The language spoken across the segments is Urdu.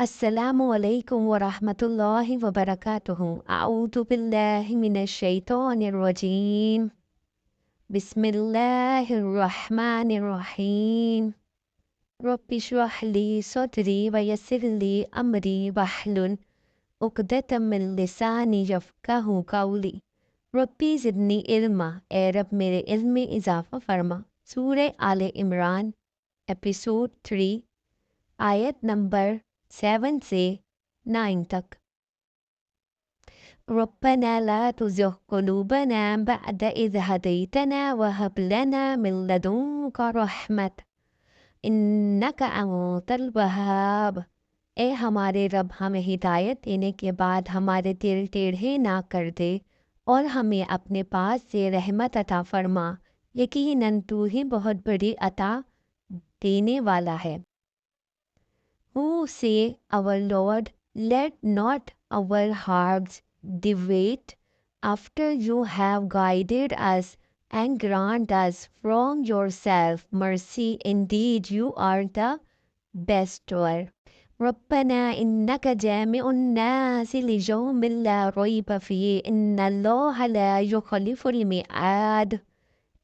السلام علیکم ورحمۃ اللہ وبرکاتہ۔ اعوذ باللہ من الشیطان الرجیم، بسم اللہ الرحمن الرحیم۔ رب اشرح لی صدری ویسر لی امری واحلل عقدۃ من لسانی یفقہوا قولی۔ ربی زدنی علما، اے رب میرے علم میں اضافہ فرما۔ سورہ آل عمران ایپیسوڈ 3، آیت نمبر 7 سے 9 تک۔ ربنا لا تزغ قلوبنا بعد إذ هديتنا وهب لنا من لدنك رحمة إنك أنت الوهاب۔ اے ہمارے رب، ہمیں ہدایت دینے کے بعد ہمارے دل ٹیڑھے نہ کر دے اور ہمیں اپنے پاس سے رحمت عطا فرما، یقیناً تو ہی بہت بڑی عطا دینے والا ہے۔ Who say, Our Lord, let not our hearts deviate after you have guided us, and grant us from yourself mercy. Indeed, you are the bestower. ربنا إنك جامع الناس ليوم لا ريب فيه إن الله لا يخلف الميعاد۔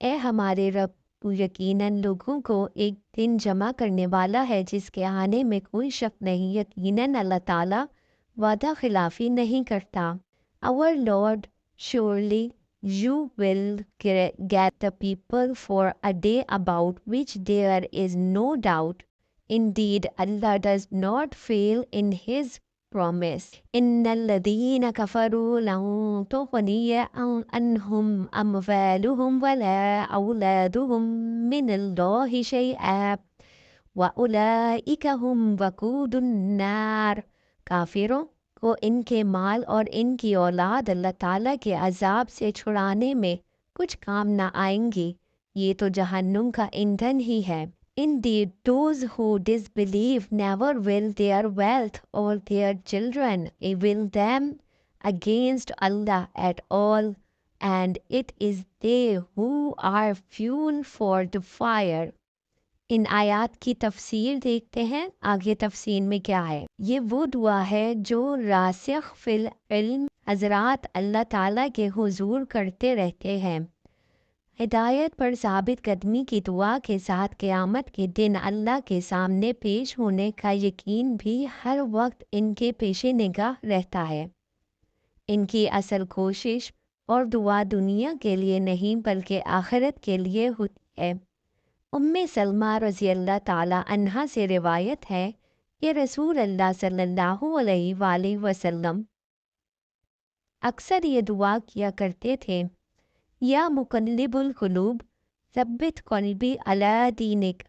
اے ہمارے رب، تو یقیناً لوگوں کو ایک دن جمع کرنے والا ہے جس کے آنے میں کوئی شک نہیں، یقیناً اللہ تعالیٰ وعدہ خلافی نہیں کرتا۔ Our Lord, surely you will get the people for a day about which there is no doubt. Indeed, Allah does not fail in His promise. إن الذين كفروا لن تغني عنهم أموالهم ولا أولادهم من الله شيئا وأولئك هم وقود النار۔ کافروں کو ان کے مال اور ان کی اولاد اللہ تعالیٰ کے عذاب سے چھڑانے میں کچھ کام نہ آئیں گی، یہ تو جہنم کا ایندھن ہی ہے۔ Indeed, those who disbelieve never will their wealth or their children avail them against Allah at all, and it is they who are fuel for the fire۔ ان آیات کی تفسیر دیکھتے ہیں، آگے تفسیر میں کیا ہے۔ یہ وہ دعا ہے جو راسخ فی العلم حضرات اللہ تعالیٰ کے حضور کرتے رہتے ہیں۔ ہدایت پر ثابت قدمی کی دعا کے ساتھ قیامت کے دن اللہ کے سامنے پیش ہونے کا یقین بھی ہر وقت ان کے پیش نگاہ رہتا ہے۔ ان کی اصل کوشش اور دعا دنیا کے لیے نہیں بلکہ آخرت کے لیے ہوتی ہے۔ سلمہ رضی اللہ تعالیٰ عنہا سے روایت ہے کہ رسول اللہ صلی اللہ علیہ وآلہ وسلم اکثر یہ دعا کیا کرتے تھے، یا مقلب القلوب ثبت قلبی علی دینک۔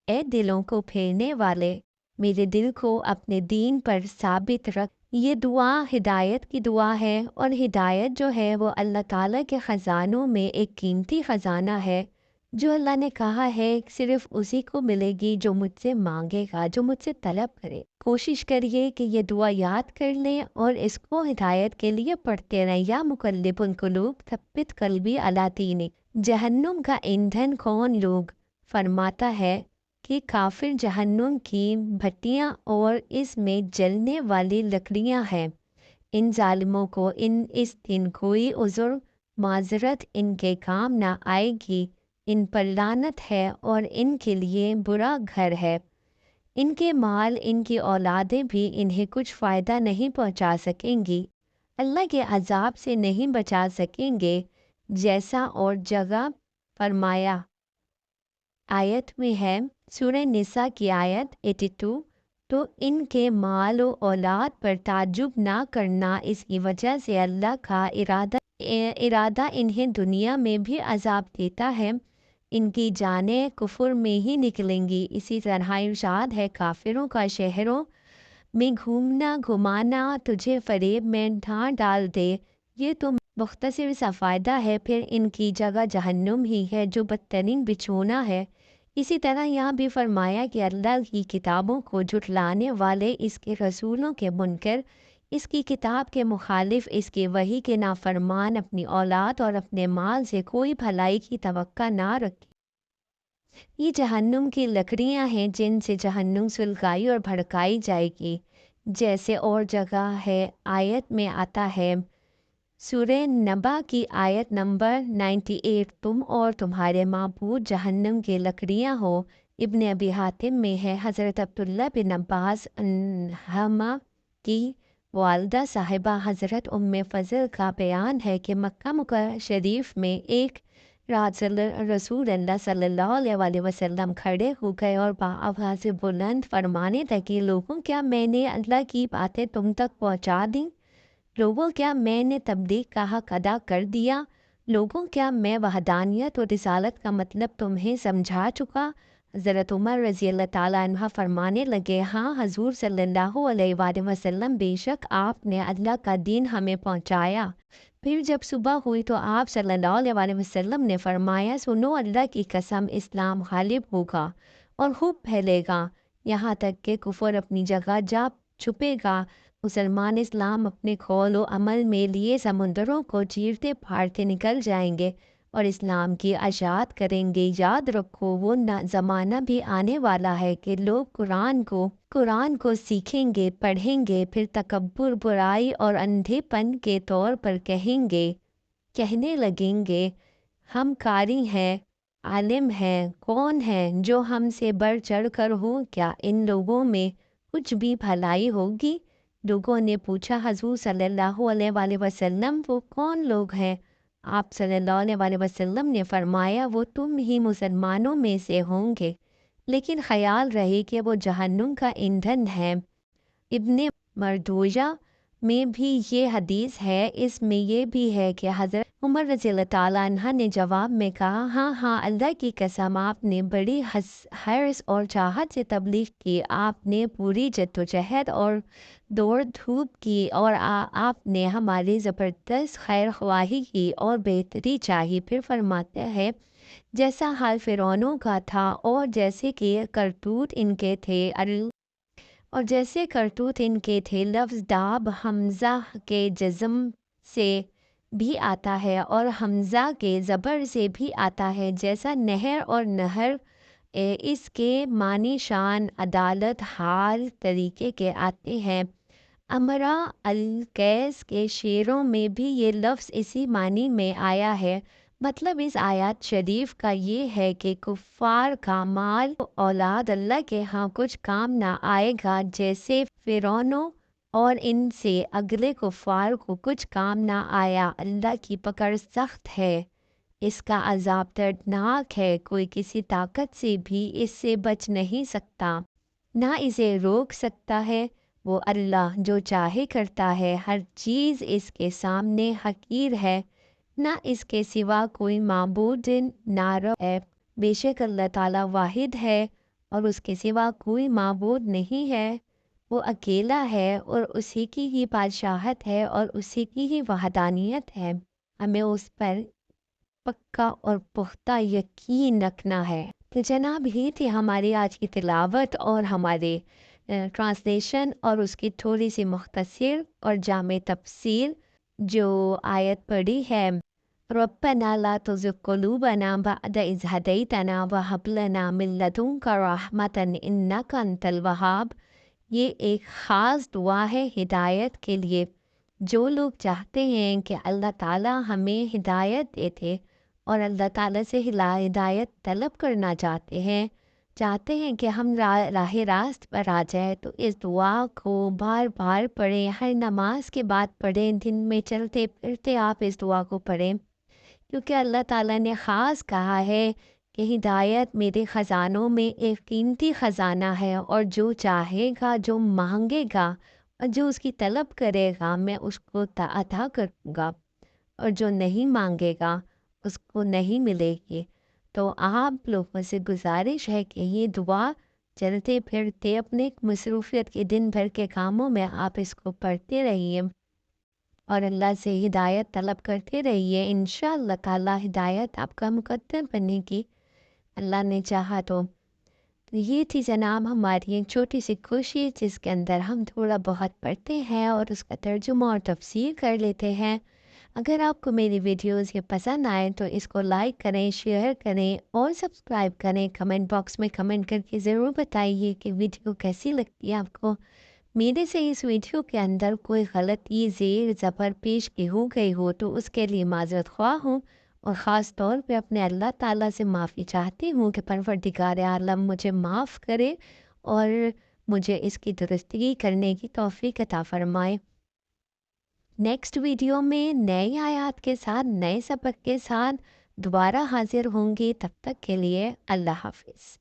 اے دلوں کو پھیرنے والے، میرے دل کو اپنے دین پر ثابت رکھ۔ یہ دعا ہدایت کی دعا ہے، اور ہدایت جو ہے وہ اللہ تعالیٰ کے خزانوں میں ایک قیمتی خزانہ ہے جو اللہ نے کہا ہے صرف اسی کو ملے گی جو مجھ سے مانگے گا، جو مجھ سے طلب کرے۔ کوشش کریے کہ یہ دعا یاد کر لیں اور اس کو ہدایت کے لیے پڑھتے رہیں۔ یا مقلب القلوب ثبت قلبی علی دینک۔ جہنم کا ایندھن کون لوگ؟ فرماتا ہے کہ کافر جہنم کی بھٹیاں اور اس میں جلنے والی لکڑیاں ہیں۔ ان ظالموں کو اس دن کوئی عذر معذرت ان کے کام نہ آئے گی، ان پر لعنت ہے اور ان کے لیے برا گھر ہے۔ ان کے مال، ان کی اولادیں بھی انہیں کچھ فائدہ نہیں پہنچا سکیں گی، اللہ کے عذاب سے نہیں بچا سکیں گے۔ جیسا اور جگہ فرمایا آیت میں ہے، سورہ نساء کی آیت 82، تو ان کے مال و اولاد پر تعجب نہ کرنا، اس کی وجہ سے اللہ کا ارادہ انہیں دنیا میں بھی عذاب دیتا ہے، ان کی جانیں کفر میں ہی نکلیں گی۔ اسی طرح ارشاد ہے، کافروں کا شہروں میں گھومنا گھمانا تجھے فریب میں ڈال دے، یہ تو مختصر سا فائدہ ہے، پھر ان کی جگہ جہنم ہی ہے جو بدترین بچھونا ہے۔ اسی طرح یہاں بھی فرمایا کہ اللہ کی کتابوں کو جھٹلانے والے، اس کے رسولوں کے منکر، اس کی کتاب کے مخالف، اس کے وحی کے نافرمان اپنی اولاد اور اپنے مال سے کوئی بھلائی کی توقع نہ رکھیں۔ یہ جہنم کی لکڑیاں ہیں جن سے جہنم سلگائی اور بھڑکائی جائے گی۔ جیسے اور جگہ ہے آیت میں آتا ہے سورہ نبا کی آیت نمبر 98، تم اور تمہارے معبود جہنم کی لکڑیاں ہو۔ ابن ابی حاتم میں ہے حضرت عبداللہ بن عباس عنہما کی والدہ صاحبہ حضرت ام فضل کا بیان ہے کہ مکہ شریف میں ایک رات رسول اللہ صلی اللہ علیہ وسلم کھڑے ہو گئے اور بآواز بلند فرمانے لگے، لوگوں کیا میں نے اللہ کی باتیں تم تک پہنچا دیں؟ لوگوں کیا میں نے تبلیغ کا حق ادا کر دیا؟ لوگوں کیا میں وحدانیت اور رسالت کا مطلب تمہیں سمجھا چکا؟ حضرت عمر رضی اللہ تعالیٰ عنہ فرمانے لگے، ہاں حضور صلی اللہ علیہ وآلہ وسلم، بے شک آپ نے اللہ کا دین ہمیں پہنچایا۔ پھر جب صبح ہوئی تو آپ صلی اللہ علیہ وآلہ وسلم نے فرمایا، سنو اللہ کی قسم، اسلام غالب ہوگا اور خوب پھیلے گا یہاں تک کہ کفر اپنی جگہ جا چھپے گا۔ مسلمان اسلام اپنے قول و عمل میں لیے سمندروں کو چیرتے پھاڑتے نکل جائیں گے اور اسلام کی اشاعت کریں گے۔ یاد رکھو وہ زمانہ بھی آنے والا ہے کہ لوگ قرآن کو سیکھیں گے، پڑھیں گے، پھر تکبر، برائی اور اندھے پن کے طور پر کہنے لگیں گے ہم قاری ہیں، عالم ہیں، کون ہیں جو ہم سے بڑھ چڑھ کر ہو؟ کیا ان لوگوں میں کچھ بھی بھلائی ہوگی؟ لوگوں نے پوچھا، حضور صلی اللہ علیہ وآلہ وسلم وہ کون لوگ ہیں؟ آپ صلی اللہ علیہ وآلہ وسلم نے فرمایا، وہ تم ہی مسلمانوں میں سے ہوں گے، لیکن خیال رہے کہ وہ جہنم کا ایندھن ہے۔ ابن مردوجہ میں بھی یہ حدیث ہے، اس میں یہ بھی ہے کہ حضرت عمر رضی اللہ تعالیٰ عنہ نے جواب میں کہا، ہاں ہاں اللہ کی قسم، آپ نے بڑی حرص اور چاہت سے تبلیغ کی، آپ نے پوری جدوجہد اور دوڑ دھوپ کی اور آپ نے ہماری زبردست خیر خواہی کی اور بہتری چاہی۔ پھر فرماتے ہیں، جیسا حال فرعونوں کا تھا اور جیسے کہ کرتوت ان کے تھے، لفظ داب حمزہ کے جزم سے بھی آتا ہے اور حمزہ کے زبر سے بھی آتا ہے، جیسا نہر اور نہر اس کے معنی شان، عدالت، حال طریقے کے آتے ہیں۔ امرا القیس کے شعروں میں بھی یہ لفظ اسی معنی میں آیا ہے۔ مطلب اس آیات شریف کا یہ ہے کہ کفار کا مال و اولاد اللہ کے ہاں کچھ کام نہ آئے گا، جیسے فرعونوں اور ان سے اگلے کفار کو کچھ کام نہ آیا۔ اللہ کی پکڑ سخت ہے، اس کا عذاب دردناک ہے، کوئی کسی طاقت سے بھی اس سے بچ نہیں سکتا، نہ اسے روک سکتا ہے۔ وہ اللہ جو چاہے کرتا ہے، ہر چیز اس کے سامنے حقیر ہے، نہ اس کے سوا کوئی معبود نارو ہے۔ بے شک اللہ تعالیٰ واحد ہے اور اس کے سوا کوئی معبود نہیں ہے، وہ اکیلا ہے اور اسی کی ہی بادشاہت ہے اور اسی کی ہی وحدانیت ہے۔ ہمیں اس پر پکا اور پختہ یقین رکھنا ہے۔ تو جناب یہ تھی ہماری آج کی تلاوت اور ہمارے ٹرانسلیشن اور اس کی تھوڑی سی مختصر اور جامع تفسیر جو آیت پڑھی ہے، ربنا لا تزغ قلوبنا بعد اذ ہدیتنا وہب لنا من لدنک رحمۃ انک انت الوہاب۔ یہ ایک خاص دعا ہے ہدایت کے لیے۔ جو لوگ چاہتے ہیں کہ اللہ تعالیٰ ہمیں ہدایت دیتے اور اللہ تعالیٰ سے ہدایت طلب کرنا چاہتے ہیں کہ ہم راہ راست پر آ جائیں، تو اس دعا کو بار بار پڑھیں، ہر نماز کے بعد پڑھیں، دن میں چلتے پھرتے آپ اس دعا کو پڑھیں، کیونکہ اللہ تعالیٰ نے خاص کہا ہے کہ ہدایت میرے خزانوں میں ایک قیمتی خزانہ ہے، اور جو چاہے گا، جو مانگے گا اور جو اس کی طلب کرے گا، میں اس کو عطا کروں گا، اور جو نہیں مانگے گا اس کو نہیں ملے گی۔ تو آپ لوگوں سے گزارش ہے کہ یہ دعا چلتے پھرتے اپنے مصروفیت کے دن بھر کے کاموں میں آپ اس کو پڑھتے رہیے اور اللہ سے ہدایت طلب کرتے رہیے۔ انشاءاللہ تعالیٰ ہدایت آپ کا مقدر بنے گی، اللہ نے چاہا تو۔ یہ تھی جناب ہماری ایک چھوٹی سی کوشش، جس کے اندر ہم تھوڑا بہت پڑھتے ہیں اور اس کا ترجمہ اور تفسیر کر لیتے ہیں۔ اگر آپ کو میری ویڈیوز یہ پسند آئے تو اس کو لائک کریں، شیئر کریں اور سبسکرائب کریں۔ کمنٹ باکس میں کمنٹ کر کے ضرور بتائیے کہ ویڈیو کیسی لگتی ہے آپ کو۔ میرے سے اس ویڈیو کے اندر کوئی غلطی زیر زبر پیش کی ہو گئی ہو تو اس کے لیے معذرت خواہ ہوں، اور خاص طور پہ اپنے اللہ تعالیٰ سے معافی چاہتی ہوں کہ پروردگار عالم مجھے معاف کرے اور مجھے اس کی درستگی کرنے کی توفیق عطا فرمائے۔ نیکسٹ ویڈیو میں نئی آیات کے ساتھ، نئے سبق کے ساتھ دوبارہ حاضر ہوں گی۔ تب تک کے لیے اللہ حافظ۔